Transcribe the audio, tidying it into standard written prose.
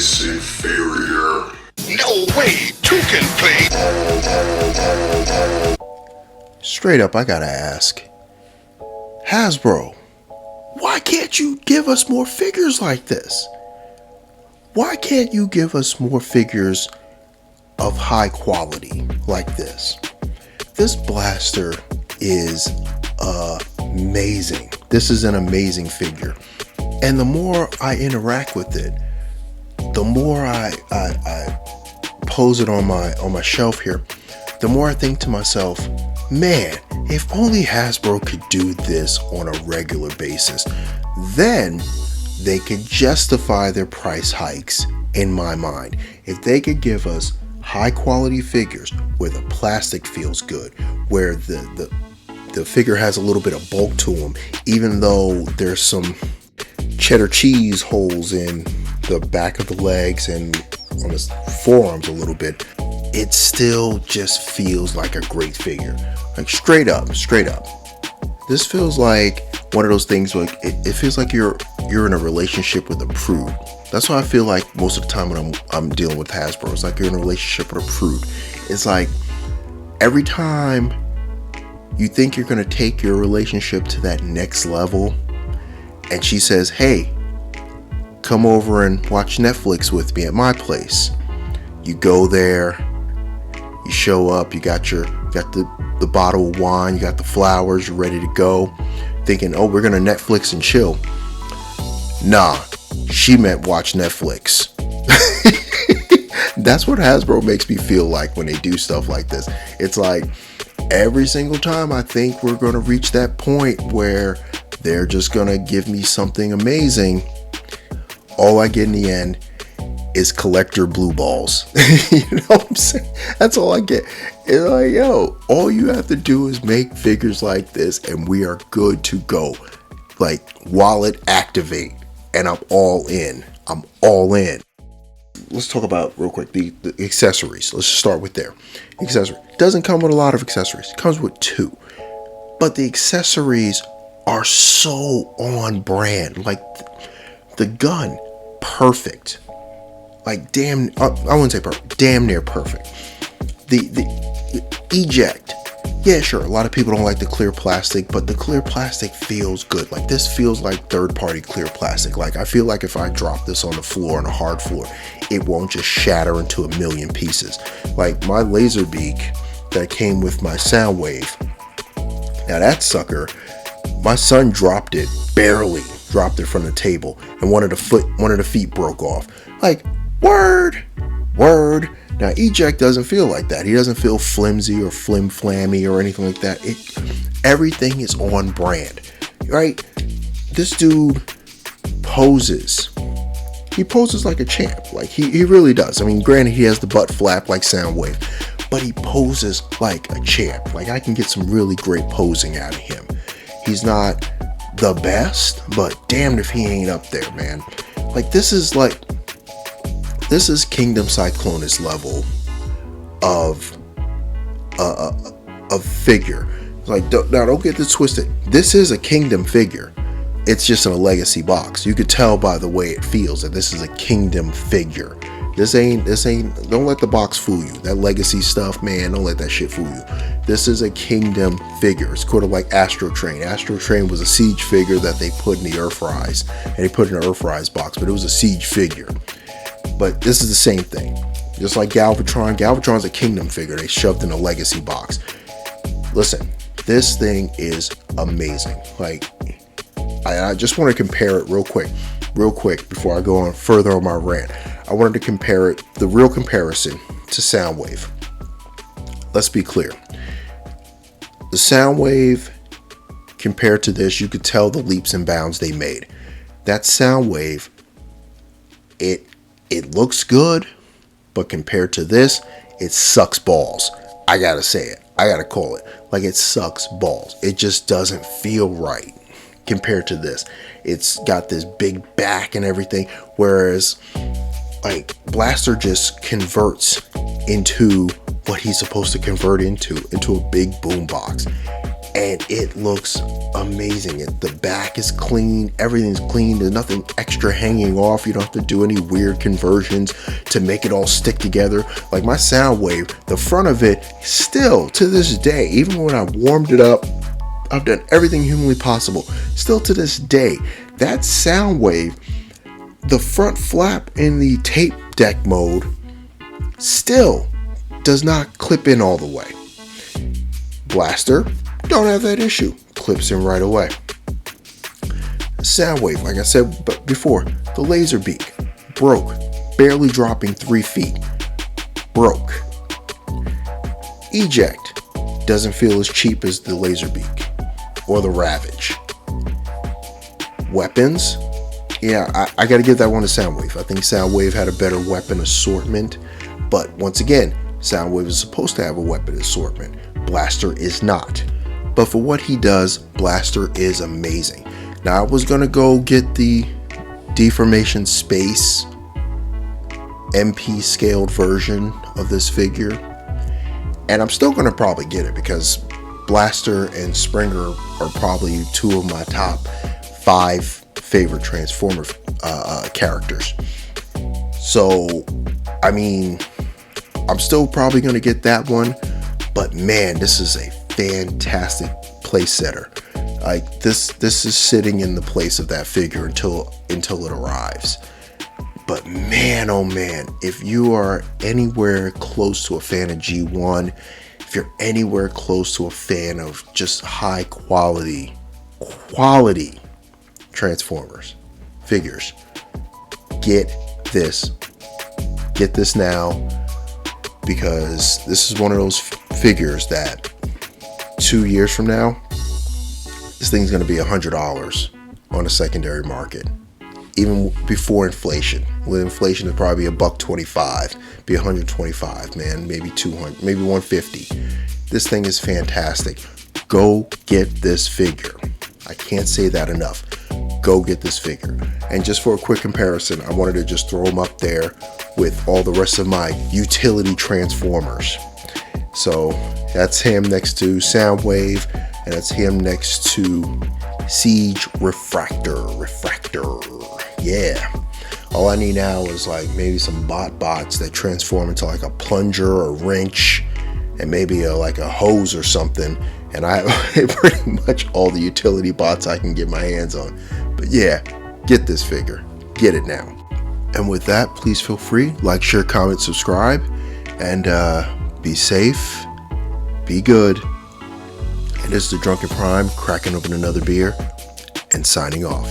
This inferior. No way, two can play. Straight up, I gotta ask, Hasbro, why can't you give us more figures like this? Why can't you give us more figures of high quality like this? This blaster is amazing. This is an amazing figure. And the more I interact with it, the more I pose it on my shelf here, the more I think to myself, man, if only Hasbro could do this on a regular basis, then they could justify their price hikes in my mind. If they could give us high quality figures where the plastic feels good, where the figure has a little bit of bulk to them, even though there's some cheddar cheese holes in the back of the legs and on the forearms a little bit, it still just feels like a great figure. Like straight up. This feels like one of those things, like it feels like you're in a relationship with a prude. That's what I feel like most of the time when I'm dealing with Hasbro. It's like you're in a relationship with a prude. It's like every time you think you're going to take your relationship to that next level, and she says, hey, come over and watch Netflix with me at my place. You go there, you show up, you got the bottle of wine, you got the flowers, you're ready to go, thinking, oh, we're gonna Netflix and chill. Nah, she meant watch Netflix. That's what Hasbro makes me feel like when they do stuff like this. It's like every single time I think we're gonna reach that point where they're just gonna give me something amazing, all I get in the end is collector blue balls. You know what I'm saying? That's all I get. It's like, yo, all you have to do is make figures like this and we are good to go. Like, wallet activate, and I'm all in. Let's talk about real quick the accessories. Let's start with there. Accessory doesn't come with a lot of accessories. It comes with 2, but the accessories are so on brand. Like the gun, perfect. Like I wouldn't say perfect, damn near perfect. The eject, yeah, sure, a lot of people don't like the clear plastic, but the clear plastic feels good. Like this feels like third-party clear plastic. Like I feel like if I drop this on the floor, on a hard floor, it won't just shatter into a million pieces. Like my laser beak that came with my Soundwave, now that sucker, my son dropped it, barely dropped it from the table, and one of the feet broke off. Like, word. Now eject doesn't feel like that. He doesn't feel flimsy or flim-flammy or anything like that. Everything is on brand, right? This dude poses. He poses like a champ. Like he really does. I mean, granted, he has the butt flap like Soundwave, but he poses like a champ. Like I can get some really great posing out of him. He's not the best, but damned if he ain't up there, man. Like this is Kingdom Cyclonus level of figure. Like, don't get this twisted. This is a Kingdom figure. It's just in a legacy box. You could tell by the way it feels that this is a Kingdom figure. This ain't, don't let the box fool you. That legacy stuff, man, don't let that shit fool you. This is a Kingdom figure. It's sort of like Astro Train. Astro Train was a Siege figure that they put in the Earthrise, and they put in an Earthrise box, but it was a Siege figure. But this is the same thing. Just like Galvatron. Galvatron's a Kingdom figure they shoved in a legacy box. Listen, this thing is amazing. Like, I just want to compare it real quick before I go on further on my rant. I wanted to compare it, the real comparison, to Soundwave. Let's be clear. The Soundwave, compared to this, you could tell the leaps and bounds they made. That Soundwave, it looks good, but compared to this, it sucks balls. I gotta say it. I gotta call it. Like, it sucks balls. It just doesn't feel right compared to this. It's got this big back and everything, whereas like Blaster just converts into what he's supposed to convert into a big boom box. and it looks amazing. The back is clean, everything's clean, there's nothing extra hanging off. You don't have to do any weird conversions to make it all stick together. Like my Soundwave, the front of it, still to this day, even when I've warmed it up, I've done everything humanly possible, still to this day, that Soundwave, the front flap in the tape deck mode still does not clip in all the way. Blaster, don't have that issue. Clips in right away. Soundwave, like I said before, the laser beak broke, barely dropping 3 feet. Broke. Eject doesn't feel as cheap as the laser beak or the Ravage. Weapons, yeah, I gotta give that one to Soundwave. I think Soundwave had a better weapon assortment, but once again, Soundwave is supposed to have a weapon assortment. Blaster is not. But for what he does, Blaster is amazing. Now I was gonna go get the Deformation Space MP scaled version of this figure, and I'm still gonna probably get it because Blaster and Springer are probably 2 of my top 5 favorite Transformer characters. So, I mean, I'm still probably gonna get that one, but man, this is a fantastic place setter. Like this is sitting in the place of that figure until it arrives. But man, oh man, if you are anywhere close to a fan of G1, if you're anywhere close to a fan of just high quality Transformers figures, get this now, because this is one of those figures that 2 years from now, this thing's going to be $100 on the secondary market, even before inflation. With inflation, it'd probably be $125, be $125, man, maybe $200, maybe $150. This thing is fantastic. Go get this figure. I can't say that enough. Go get this figure. And just for a quick comparison, I wanted to just throw him up there with all the rest of my utility Transformers. So that's him next to Soundwave, and that's him next to Siege Refractor. Yeah. All I need now is like maybe some bots that transform into like a plunger or wrench, and maybe like a hose or something, and I have pretty much all the utility bots I can get my hands on. But yeah, get this figure. Get it now. And with that, please feel free, like, share, comment, subscribe, and be safe, be good. And this is the Drunken Prime, cracking open another beer and signing off.